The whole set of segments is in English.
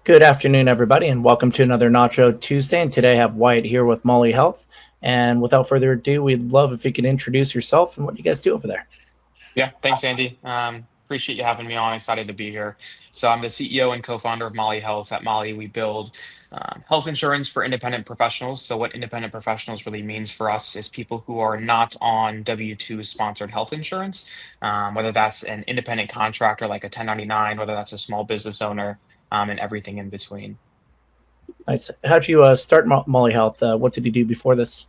Good afternoon, everybody, and welcome to another Nacho Tuesday. And today I have Wyatt here with Molli Health. And without further ado, we'd love if you could introduce yourself and what you guys do over there. Yeah, thanks, Andy. Appreciate you having me on. Excited to be here. So I'm the CEO and co-founder of Molli Health. At Molli, we build health insurance for independent professionals. So what independent professionals really means for us is people who are not on W-2 sponsored health insurance, whether that's an independent contractor like a 1099, whether that's a small business owner, and everything in between. Nice. How'd you start Molli Health? What did you do before this?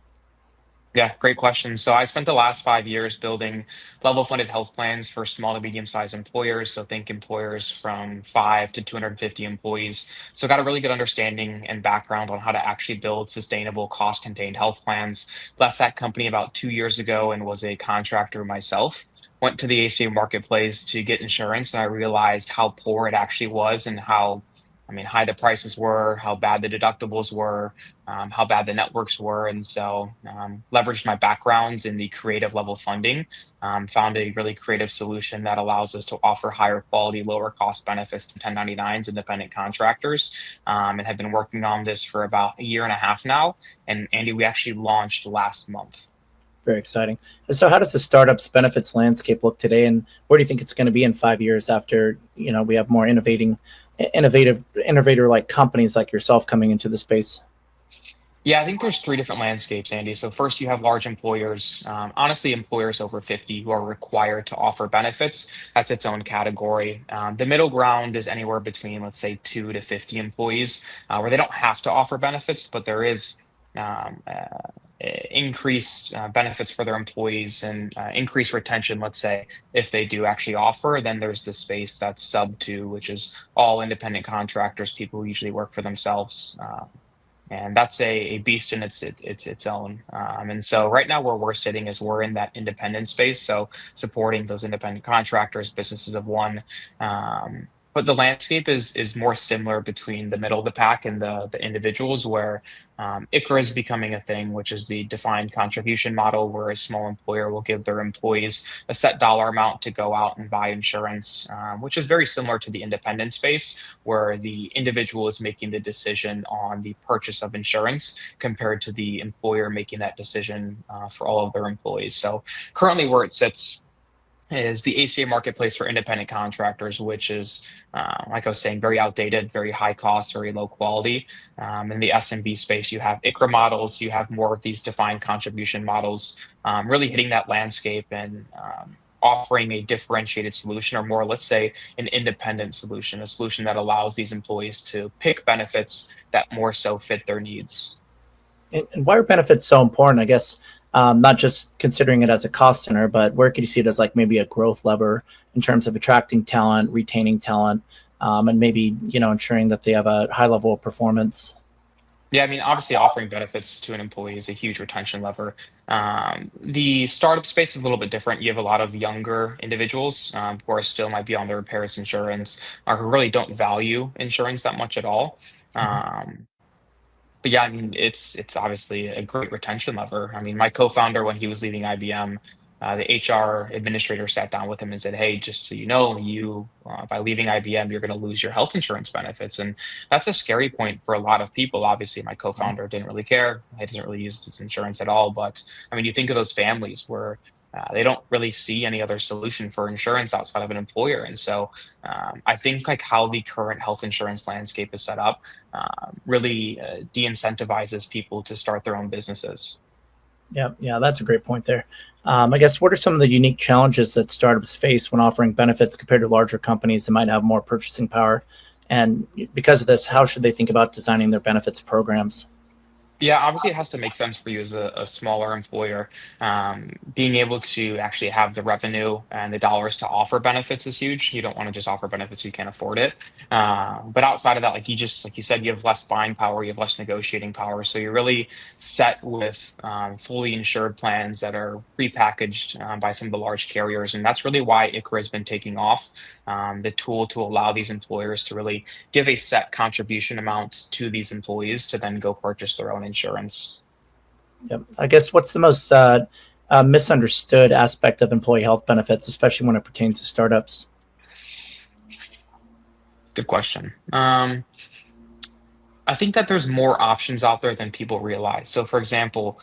Yeah, great question. So I spent the last 5 years building level funded health plans for small to medium sized employers. So think employers from 5 to 250 employees. So I got a really good understanding and background on how to actually build sustainable, cost contained health plans. Left that company about 2 years ago and was a contractor myself. Went to the ACA marketplace to get insurance, and I realized how poor it actually was and high the prices were, how bad the deductibles were, how bad the networks were. And so leveraged my backgrounds in the creative level funding, found a really creative solution that allows us to offer higher quality, lower cost benefits to 1099s, independent contractors, and have been working on this for about a year and a half now. And Andy, we actually launched last month. Very exciting. And so how does the startups benefits landscape look today, and where do you think it's going to be in 5 years after, we have more innovator like companies like yourself coming into the space? Yeah, I think there's three different landscapes, Andy. So first, you have large employers, honestly, employers over 50 who are required to offer benefits. That's its own category. The middle ground is anywhere between, let's say, 2 to 50 employees, where they don't have to offer benefits, but there is um, uh, increased benefits for their employees and increased retention, let's say, if they do actually offer. Then there's the space that's sub two, which is all independent contractors, people who usually work for themselves. And that's a beast in its own. And so right now where we're sitting is we're in that independent space, so supporting those independent contractors, businesses of one. But the landscape is more similar between the middle of the pack and the individuals, where ICHRA is becoming a thing, which is the defined contribution model, where a small employer will give their employees a set dollar amount to go out and buy insurance, which is very similar to the independent space, where the individual is making the decision on the purchase of insurance compared to the employer making that decision for all of their employees. So currently, where it sits is the ACA marketplace for independent contractors, which is, like I was saying, very outdated, very high cost, very low quality. In the SMB space, you have ICHRA models, you have more of these defined contribution models, really hitting that landscape and offering a differentiated solution, or more, let's say, an independent solution, a solution that allows these employees to pick benefits that more so fit their needs. And why are benefits so important? I guess not just considering it as a cost center, but where could you see it as like maybe a growth lever in terms of attracting talent, retaining talent, and maybe ensuring that they have a high level of performance? Yeah, I mean, obviously, offering benefits to an employee is a huge retention lever. The startup space is a little bit different. You have a lot of younger individuals who are still might be on their parents' insurance, or who really don't value insurance that much at all. Mhm. Um, but yeah, I mean, it's obviously a great retention lever. I mean, my co-founder, when he was leaving IBM, the HR administrator sat down with him and said, "Hey, just so you know, you by leaving IBM, you're going to lose your health insurance benefits." And that's a scary point for a lot of people. Obviously, my co-founder didn't really care; he doesn't really use his insurance at all. But I mean, you think of those families where they don't really see any other solution for insurance outside of an employer. And so I think like how the current health insurance landscape is set up really de-incentivizes people to start their own businesses. Yeah, yeah, that's a great point there. I guess what are some of the unique challenges that startups face when offering benefits compared to larger companies that might have more purchasing power? And because of this, how should they think about designing their benefits programs? Yeah, obviously it has to make sense for you as a smaller employer. Being able to actually have the revenue and the dollars to offer benefits is huge. You don't want to just offer benefits you can't afford it. But outside of that, like you said, you have less buying power, you have less negotiating power. So you're really set with fully insured plans that are prepackaged by some of the large carriers, and that's really why ICHRA has been taking off. The tool to allow these employers to really give a set contribution amount to these employees to then go purchase their own insurance. Yep. I guess what's the most misunderstood aspect of employee health benefits, especially when it pertains to startups? Good question. I think that there's more options out there than people realize. So, for example,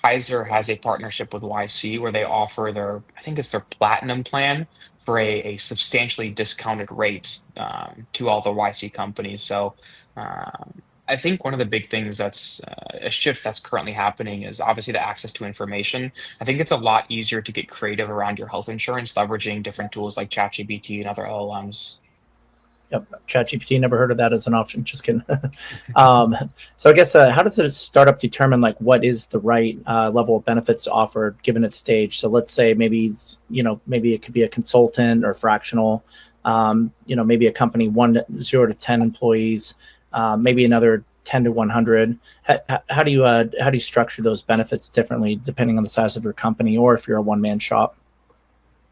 Kaiser has a partnership with YC where they offer their, I think it's their platinum plan for a substantially discounted rate to all the YC companies. So, I think one of the big things that's a shift that's currently happening is obviously the access to information. I think it's a lot easier to get creative around your health insurance, leveraging different tools like ChatGPT and other LLMs. Yep, ChatGPT. Never heard of that as an option. Just kidding. So I guess how does a startup determine like what is the right level of benefits to offer given its stage? So let's say maybe maybe it could be a consultant or fractional. Maybe a company 0 to 10 employees, maybe another 10 to 100. How do you structure those benefits differently depending on the size of your company or if you're a one man shop?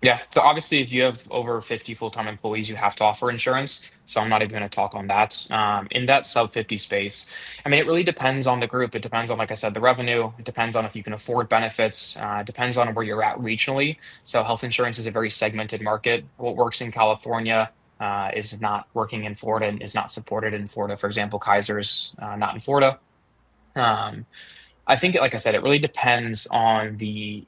Yeah. So obviously, if you have over 50 full-time employees, you have to offer insurance. So I'm not even going to talk on that. In that sub 50 space, I mean, it really depends on the group. It depends on, like I said, the revenue. It depends on if you can afford benefits. It depends on where you're at regionally. So health insurance is a very segmented market. What works in California is not working in Florida and is not supported in Florida. For example, Kaiser's not in Florida. Um, I think, like I said, it really depends on the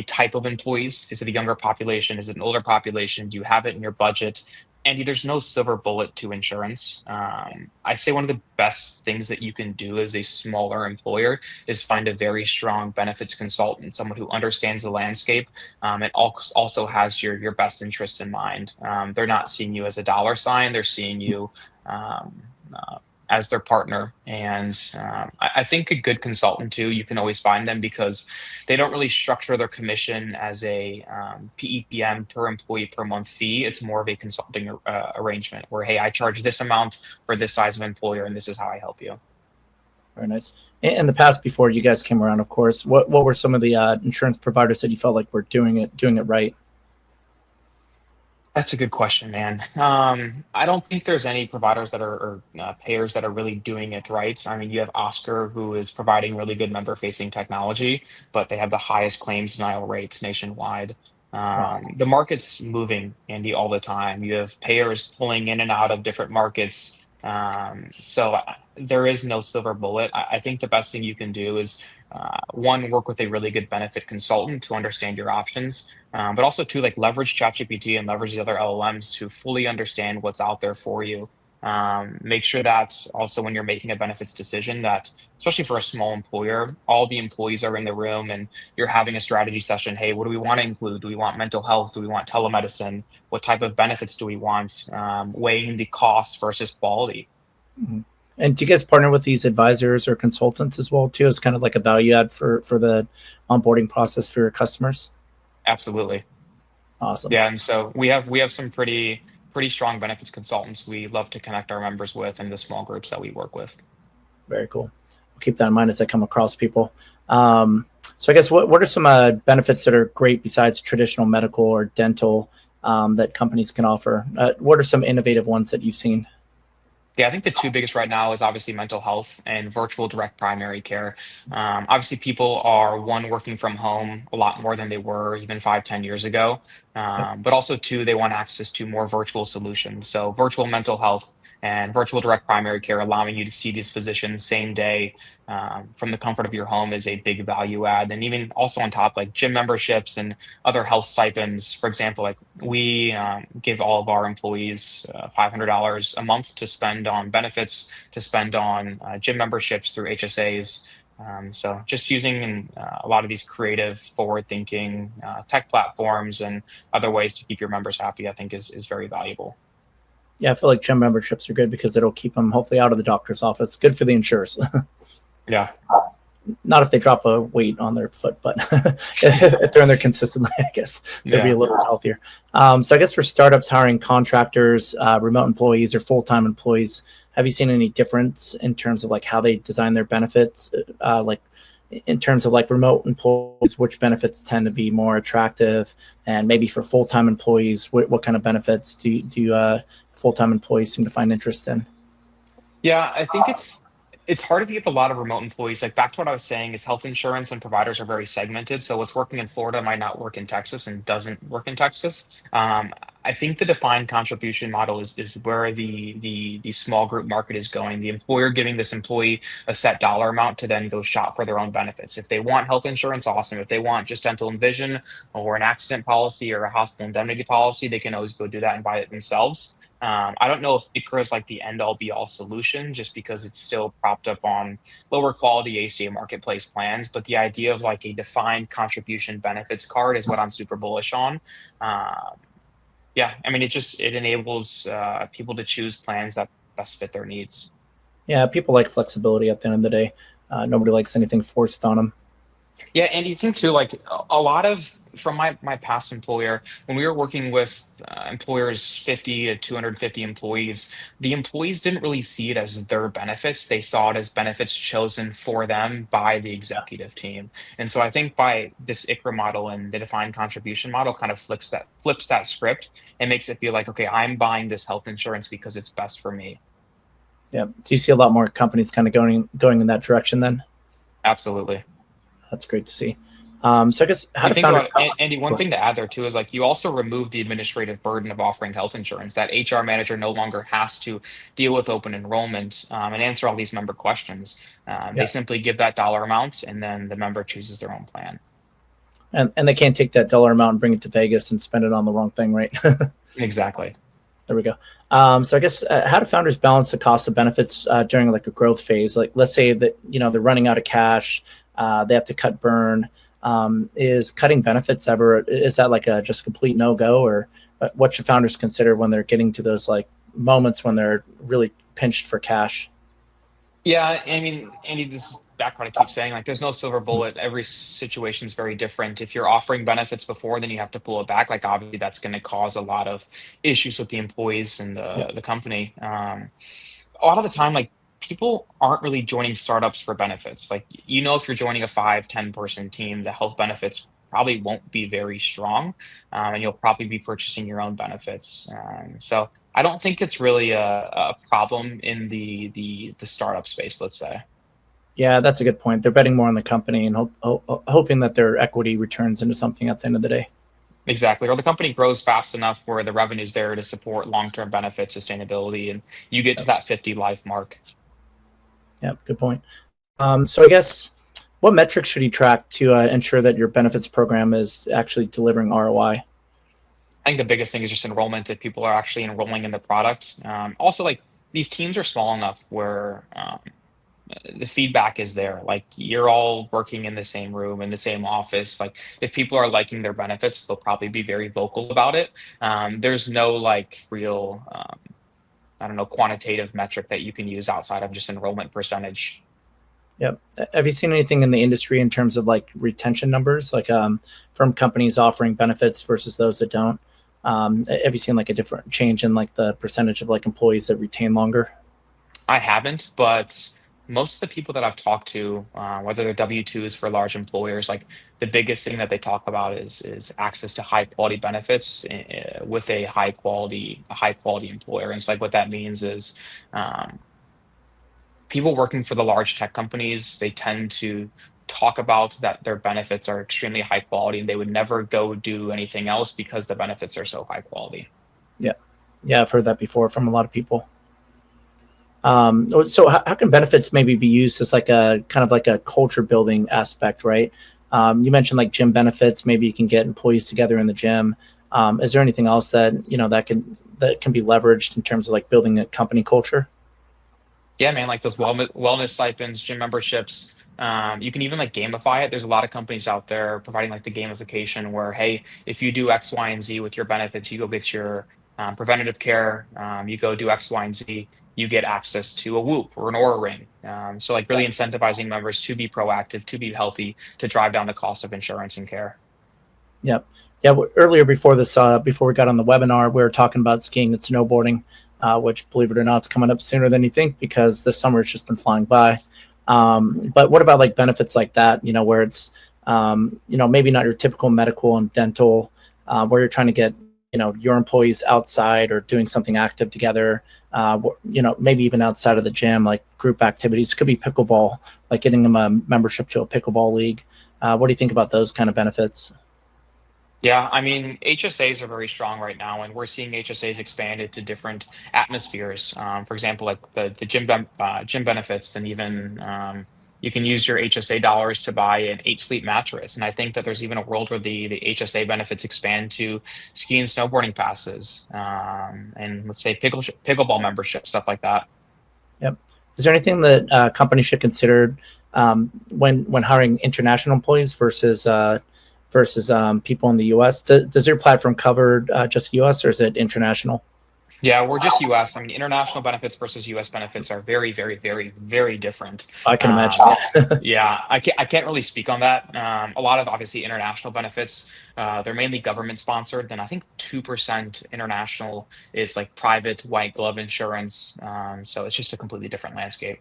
type of employees. Is it a younger population? Is it an older population? Do you have it in your budget? Andy, there's no silver bullet to insurance. I say one of the best things that you can do as a smaller employer is find a very strong benefits consultant, someone who understands the landscape and also has your best interests in mind. They're not seeing you as a dollar sign; they're seeing you. Um, uh, as their partner. And I think a good consultant too, you can always find them because they don't really structure their commission as a PEPM per employee per month fee. It's more of a consulting arrangement where, hey, I charge this amount for this size of employer, and this is how I help you. Very nice. In the past, before you guys came around, of course, what were some of the insurance providers that you felt like were doing it right? That's a good question, man. I don't think there's any providers that are or payers that are really doing it right. I mean, you have Oscar, who is providing really good member-facing technology, but they have the highest claims denial rates nationwide. Wow. The market's moving, Andy, all the time. You have payers pulling in and out of different markets. So there is no silver bullet. I think the best thing you can do is one, work with a really good benefit consultant to understand your options, but also two, like leverage ChatGPT and leverage the other LLMs to fully understand what's out there for you. Make sure that also when you're making a benefits decision that, especially for a small employer, all the employees are in the room and you're having a strategy session. Hey, what do we want to include? Do we want mental health? Do we want telemedicine? What type of benefits do we want? Weighing the cost versus quality. Mhm. And do you guys partner with these advisors or consultants as well too, as kind of like a value add for the onboarding process for your customers? Absolutely. Awesome. Yeah, and so we have some pretty strong benefits consultants we love to connect our members with in the small groups that we work with. Very cool. I'll keep that in mind as I come across people. So I guess what are some benefits that are great besides traditional medical or dental that companies can offer? What are some innovative ones that you've seen? Yeah, I think the two biggest right now is obviously mental health and virtual direct primary care. Obviously, people are one working from home a lot more than they were even 5, 10 years ago. Yep. But also two, they want access to more virtual solutions. So virtual mental health and virtual direct primary care, allowing you to see these physicians same day from the comfort of your home is a big value add. And even also on top, like gym memberships and other health stipends. For example, like we give all of our employees $500 a month to spend on benefits, to spend on gym memberships through HSAs. So just using a lot of these creative, forward-thinking tech platforms and other ways to keep your members happy, I think is very valuable. Yeah, I feel like gym memberships are good because it'll keep them hopefully out of the doctor's office. Good for the insurers. Yeah. Not if they drop a weight on their foot, but if they're in there consistently, I guess they'll be a Yeah. little healthier. So I guess for startups hiring contractors, remote employees, or full-time employees, have you seen any difference in terms of like how they design their benefits? Like in terms of like remote employees, which benefits tend to be more attractive, and maybe for full-time employees, what kind of benefits do full-time employees seem to find interest in? Yeah, I think it's hard if you get a lot of remote employees. Like back to what I was saying is health insurance and providers are very segmented. So what's working in Florida might not work in Texas and doesn't work in Texas. Um, I think the defined contribution model is where the small group market is going. The employer giving this employee a set dollar amount to then go shop for their own benefits. If they want health insurance, awesome. If they want just dental and vision or an accident policy or a hospital indemnity policy, they can always go do that and buy it themselves. I don't know if ICHRA is like the end all be all solution, just because it's still propped up on lower quality ACA marketplace plans. But the idea of like a defined contribution benefits card is what I'm super bullish on. Yeah, I mean, it enables people to choose plans that best fit their needs. Yeah, people like flexibility at the end of the day. Nobody likes anything forced on them. Yeah, and you think too, like a lot of from my past employer, when we were working with employers 50 to 250 employees, the employees didn't really see it as their benefits. They saw it as benefits chosen for them by the executive team. And so I think by this ICHRA model and the defined contribution model kind of flips that script and makes it feel like, okay, I'm buying this health insurance because it's best for me. Yeah. Do you see a lot more companies kind of going in that direction then? Absolutely. That's great to see. So I guess how You do think founders? about it, Andy, one thing to add there too is like you also remove the administrative burden of offering health insurance. That HR manager no longer has to deal with open enrollment and answer all these member questions. They Yeah, simply give that dollar amount and then the member chooses their own plan. and they can't take that dollar amount and bring it to Vegas and spend it on the wrong thing, right? Exactly. There we go. So I guess how do founders balance the cost of benefits during like a growth phase? Like let's say that they're running out of cash, they have to cut burn. Is cutting benefits ever, is that like a just complete no go, or what should founders consider when they're getting to those like moments when they're really pinched for cash? Yeah, I mean, Andy, this is back what I keep saying. Like, there's no silver bullet. Every situation is very different. If you're offering benefits before, then you have to pull it back. Like, obviously, that's going to cause a lot of issues with the employees and Yeah, the company. A lot of the time, like people aren't really joining startups for benefits. Like, if you're joining a 5, 10 person team, the health benefits probably won't be very strong, and you'll probably be purchasing your own benefits. So I don't think it's really a problem in the startup space, let's say. yeah, that's a good point. They're betting more on the company and hoping that their equity returns into something at the end of the day. Exactly. Or the company grows fast enough where the revenue's there to support long-term benefit sustainability, and you get to Yep. that 50 life mark. Yeah, good point. So I guess what metrics should you track to ensure that your benefits program is actually delivering ROI? I think the biggest thing is just enrollment, if people are actually enrolling in the product. Also, like these teams are small enough where the feedback is there. Like you're all working in the same room, in the same office. Like if people are liking their benefits, they'll probably be very vocal about it. There's no like real, I don't know, quantitative metric that you can use outside of just enrollment percentage. Yep. Have you seen anything in the industry in terms of like retention numbers, like from companies offering benefits versus those that don't? Have you seen like a different change in like the percentage of like employees that retain longer? I haven't, but most of the people that I've talked to, whether they're W-2s for large employers, like the biggest thing that they talk about is access to high quality benefits with a high quality employer. And so like what that means is um, people working for the large tech companies, they tend to talk about that their benefits are extremely high quality and they would never go do anything else because the benefits are so high quality. Yeah. Yeah, I've heard that before from a lot of people. So how can benefits maybe be used as like a kind of like a culture building aspect, right? You mentioned like gym benefits. Maybe you can get employees together in the gym. Is there anything else that that can be leveraged in terms of like building a company culture? Yeah, man, like those wellness stipends, gym memberships. You can even like gamify it. There's a lot of companies out there providing like the gamification where, hey, if you do X, Y, and Z with your benefits, you go get your preventative care, you go do X, Y, and Z, you get access to a Whoop or an Aura Ring. So like really incentivizing members to be proactive, to be healthy, to drive down the cost of insurance and care. Yeah. Yeah. Earlier before this, before we got on the webinar, we were talking about skiing and snowboarding, which, believe it or not, is coming up sooner than you think because this summer has just been flying by. But what about like benefits like that, where it's, maybe not your typical medical and dental, where you're trying to get, your employees outside or doing something active together, maybe even outside of the gym, like group activities, could be pickleball, like getting them a membership to a pickleball league. What do you think about those kind of benefits? Yeah, I mean, HSAs are very strong right now, and we're seeing HSAs expanded to different atmospheres. For example, like the gym benefits, and even you can use your HSA dollars to buy an 8 sleep mattress. And I think that there's even a world where the HSA benefits expand to ski and snowboarding passes, and let's say pickleball membership, stuff like that. Yep. Is there anything that companies should consider when hiring international employees versus people in the U.S.? Does your platform cover just U.S. or is it international? Yeah, we're just US. I mean, international benefits versus US benefits are very, very, very, very different. I can imagine. Um, Yeah. yeah, I can't really speak on that. A lot of obviously international benefits, they're mainly government sponsored. Then I think 2% international is like private white glove insurance. So it's just a completely different landscape.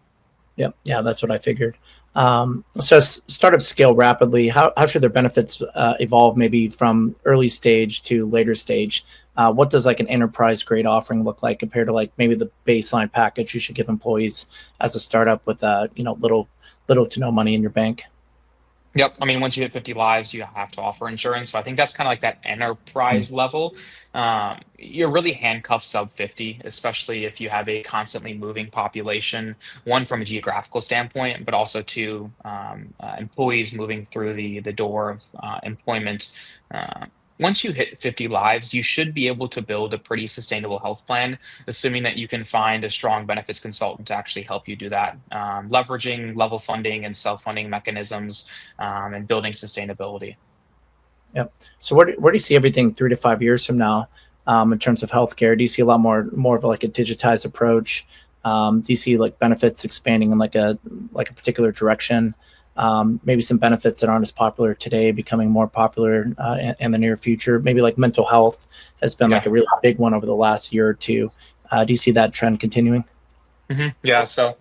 Yep. Yeah, that's what I figured. So startups scale rapidly. How should their benefits evolve maybe from early stage to later stage? What does like an enterprise grade offering look like compared to like maybe the baseline package you should give employees as a startup with little to no money in your bank? Yep. I mean, once you hit 50 lives, you have to offer insurance. So I think that's kind of like that Mm. enterprise level. You're really handcuffed sub 50, especially if you have a constantly moving population, one from a geographical standpoint, but also two, employees moving through the door of employment. Uh, Once you hit 50 lives, you should be able to build a pretty sustainable health plan, assuming that you can find a strong benefits consultant to actually help you do that, leveraging level funding and self-funding mechanisms, and building sustainability. Yep. So where do you see everything 3 to 5 years from now in terms of healthcare? Do you see a lot more of like a digitized approach? Do you see like benefits expanding in like a particular direction? Maybe some benefits that aren't as popular today becoming more popular in the near future. Maybe like mental health has been like Yeah. a really big one over the last year or two. Do you see that trend continuing? Yeah. So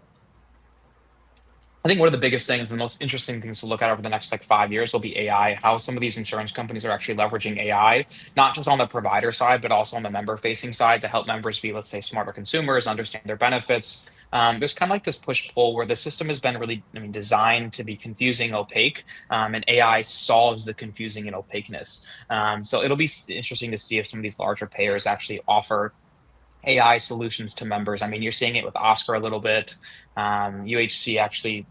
I think one of the biggest things, the most interesting things to look at over the next like 5 years will be AI, how some of these insurance companies are actually leveraging AI, not just on the provider side, but also on the member facing side to help members be, let's say, smarter consumers, understand their benefits. There's kind of like this push pull where the system has been really, I mean, designed to be confusing, opaque, and AI solves the confusing and opaqueness. So it'll be interesting to see if some of these larger payers actually offer AI solutions to members. I mean, you're seeing it with Oscar a little bit. UHC actually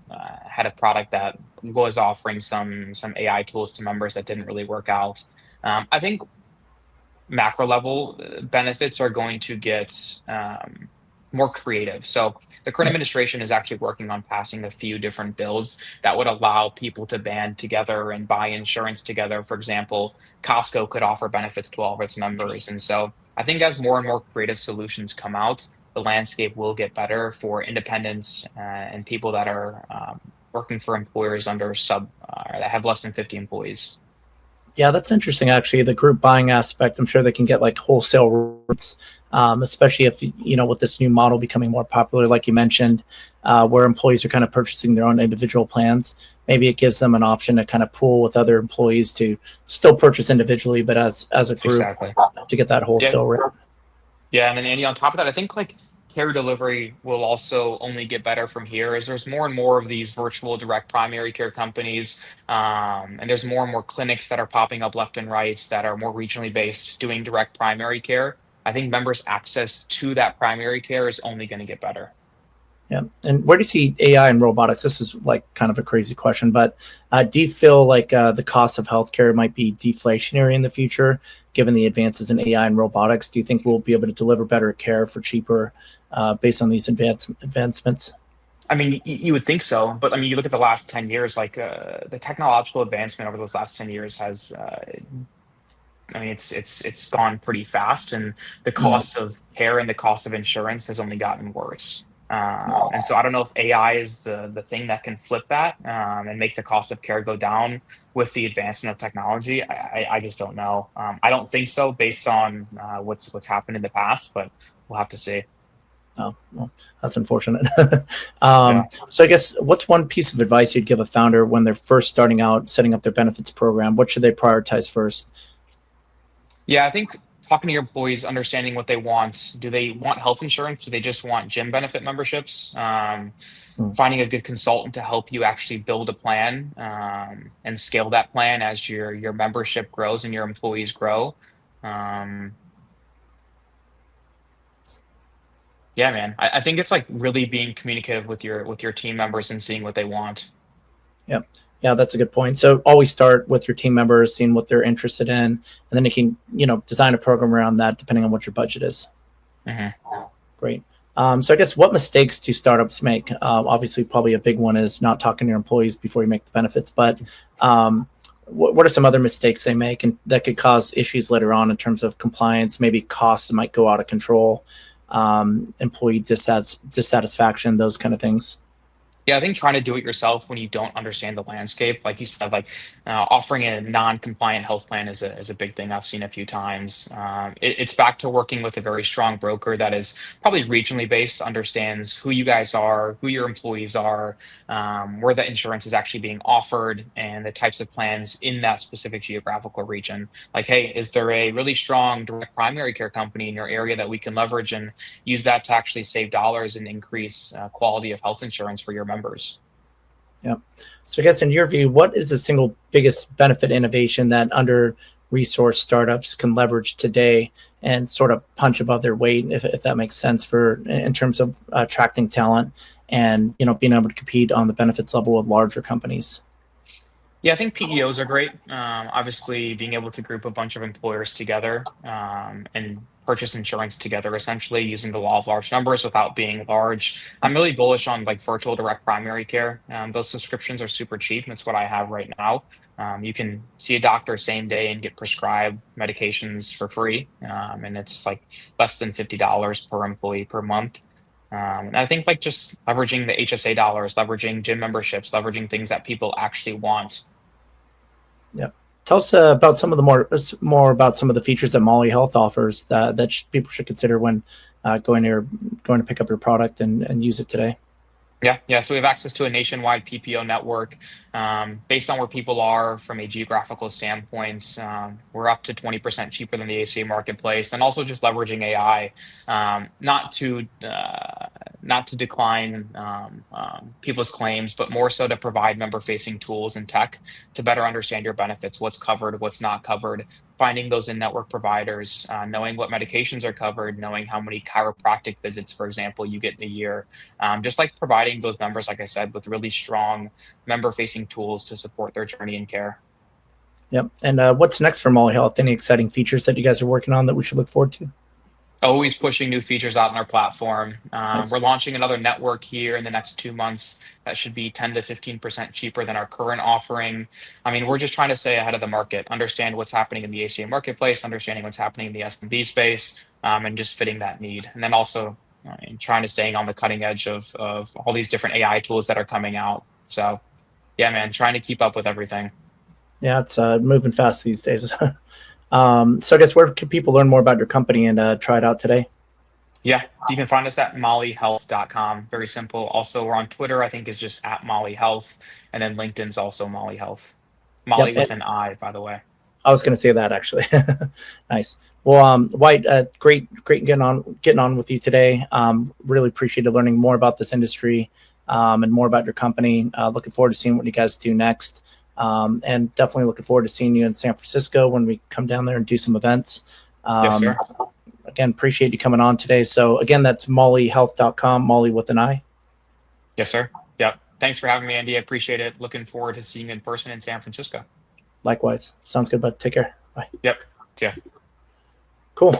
had a product that was offering some AI tools to members that didn't really work out. I think macro level benefits are going to get more creative. So the current Yep. administration is actually working on passing a few different bills that would allow people to band together and buy insurance together. For example, Costco could offer benefits to all of its members. And so I think as more and more creative solutions come out, the landscape will get better for independents and people that are working for employers under that have less than 50 employees. Yeah, that's interesting. Actually, the group buying aspect, I'm sure they can get like wholesale rates, especially if with this new model becoming more popular, like you mentioned, where employees are kind of purchasing their own individual plans. Maybe it gives them an option to kind of pool with other employees to still purchase individually, but as a group Exactly. to get that Yeah. wholesale rate. Yeah, and then Andy, on top of that, I think like care delivery will also only get better from here as there's more and more of these virtual direct primary care companies, and there's more and more clinics that are popping up left and right that are more regionally based doing direct primary care. I think members' access to that primary care is only going to get better. Yeah. And where do you see AI and robotics? This is like kind of a crazy question, but do you feel like the cost of healthcare might be deflationary in the future, given the advances in AI and robotics? Do you think we'll be able to deliver better care for cheaper based on these advancements? I mean, you would think so, but I mean, you look at the last 10 years, like the technological advancement over those last 10 years has, I mean, it's gone pretty fast, and the Yeah. cost of care and the cost of insurance has only gotten worse. And so I don't know if AI is the thing that can flip that, and make the cost of care go down with the advancement of technology. I just don't know. I don't think so based on what's happened in the past, but we'll have to see. Oh, well, that's unfortunate. Yeah. So I guess what's one piece of advice you'd give a founder when they're first starting out setting up their benefits program? What should they prioritize first? Yeah, I think talking to your employees, understanding what they want. Do they want health insurance? Do they just want gym benefit memberships? Mm. Finding a good consultant to help you actually build a plan and scale that plan as your membership grows and your employees grow. Um, yeah, man, I think it's like really being communicative with your team members and seeing what they want. Yeah. Yeah, that's a good point. So always start with your team members, seeing what they're interested in, and then you can, design a program around that depending on what your budget is. Hmm. Great. So I guess what mistakes do startups make? Obviously, probably a big one is not talking to your employees before you make the benefits. But what are some other mistakes they make and that could cause issues later on in terms of compliance? Maybe costs might go out of control, employee dissatisfaction, those kind of things. Yeah, I think trying to do it yourself when you don't understand the landscape, like you said, like offering a non-compliant health plan is a big thing I've seen a few times. It's back to working with a very strong broker that is probably regionally based, understands who you guys are, who your employees are, where the insurance is actually being offered, and the types of plans in that specific geographical region. Like, hey, is there a really strong direct primary care company in your area that we can leverage and use that to actually save dollars and increase quality of health insurance for your members? Yeah. So I guess in your view, what is the single biggest benefit innovation that under resource startups can leverage today and sort of punch above their weight, if that makes sense for in terms of attracting talent and being able to compete on the benefits level with larger companies? Yeah, I think PEOs are great. Obviously, being able to group a bunch of employers together and purchase insurance together, essentially using the law of large numbers without being large. I'm really bullish on like virtual direct primary care. Those subscriptions are super cheap. And that's what I have right now. You can see a doctor same day and get prescribed medications for free, and it's like less than $50 per employee per month. And I think like just leveraging the HSA dollars, leveraging gym memberships, leveraging things that people actually want. Yeah. Tell us about some of the more about some of the features that Molli Health offers that people should consider when going to pick up your product and use it today. Yeah. So we have access to a nationwide PPO network. Based on where people are from a geographical standpoint, we're up to 20% cheaper than the ACA marketplace, and also just leveraging AI, not to decline people's claims, but more so to provide member-facing tools and tech to better understand your benefits, what's covered, what's not covered, finding those in-network providers, knowing what medications are covered, knowing how many chiropractic visits, for example, you get in a year, just like providing those members, like I said, with really strong member-facing tools to support their journey in care. Yep. And what's next for Molli Health? Any exciting features that you guys are working on that we should look forward to? Always pushing new features out in our platform. Nice. We're launching another network here in the next 2 months that should be 10 to 15% cheaper than our current offering. I mean, we're just trying to stay ahead of the market, understand what's happening in the ACA marketplace, understanding what's happening in the SMB space, and just fitting that need. And then also trying to staying on the cutting edge of all these different AI tools that are coming out. So yeah, man, trying to keep up with everything. Yeah, it's moving fast these days. So I guess where can people learn more about your company and try it out today? Yeah, you can find us at mollihealth.com. Very simple. Also, we're on Twitter, I think is just at Molli Health. And then LinkedIn's also Molli Health. Yep. Molly with an I, by the way. I was going to say that actually. Nice. Well, Wyatt, great getting on with you today. Really appreciated learning more about this industry and more about your company. Looking forward to seeing what you guys do next. And definitely looking forward to seeing you in San Francisco when we come down there and do some events. Yes, sir. Again, appreciate you coming on today. So again, that's mollihealth.com, Molli with an I. Yes, sir. Yep. Thanks for having me, Andy. I appreciate it. Looking forward to seeing you in person in San Francisco. Likewise. Sounds good, bud. Take care. Bye. Yep. Yeah. Cool.